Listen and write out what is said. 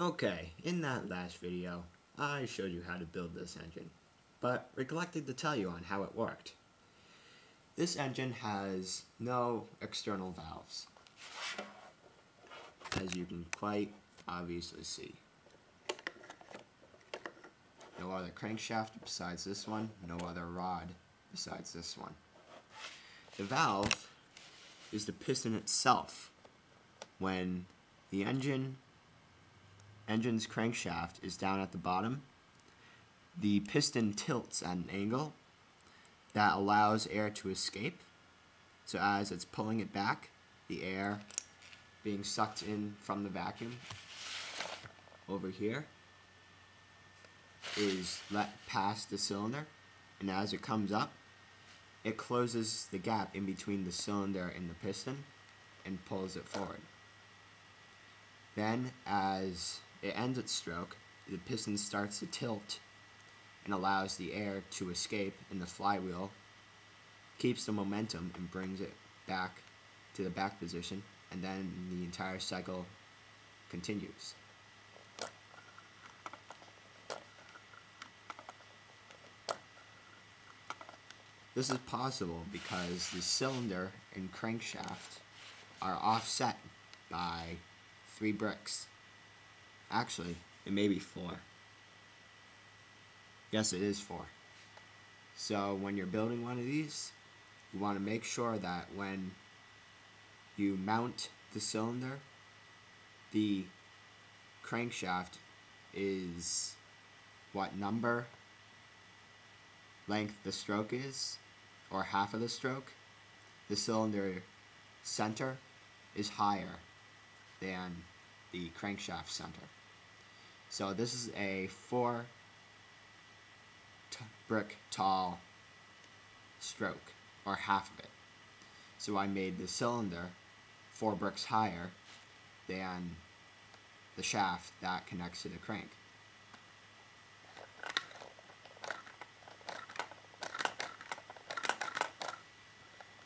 Okay, in that last video, I showed you how to build this engine, but neglected to tell you on how it worked. This engine has no external valves, as you can quite obviously see. No other crankshaft besides this one, no other rod besides this one. The valve is the piston itself. When the engine's crankshaft is down at the bottom, the piston tilts at an angle that allows air to escape. So as it's pulling it back, the air being sucked in from the vacuum over here is let past the cylinder, and as it comes up, it closes the gap in between the cylinder and the piston and pulls it forward. Then as it ends its stroke, the piston starts to tilt and allows the air to escape, and the flywheel keeps the momentum and brings it back to the back position, and then the entire cycle continues. This is possible because the cylinder and crankshaft are offset by 3 bricks. Actually, it may be 4. Yes, it is 4. So when you're building one of these, you want to make sure that when you mount the cylinder, the crankshaft is what number length the stroke is, or half of the stroke. The cylinder center is higher than the crankshaft center. So this is a 4 brick tall stroke, or half of it. So I made the cylinder 4 bricks higher than the shaft that connects to the crank.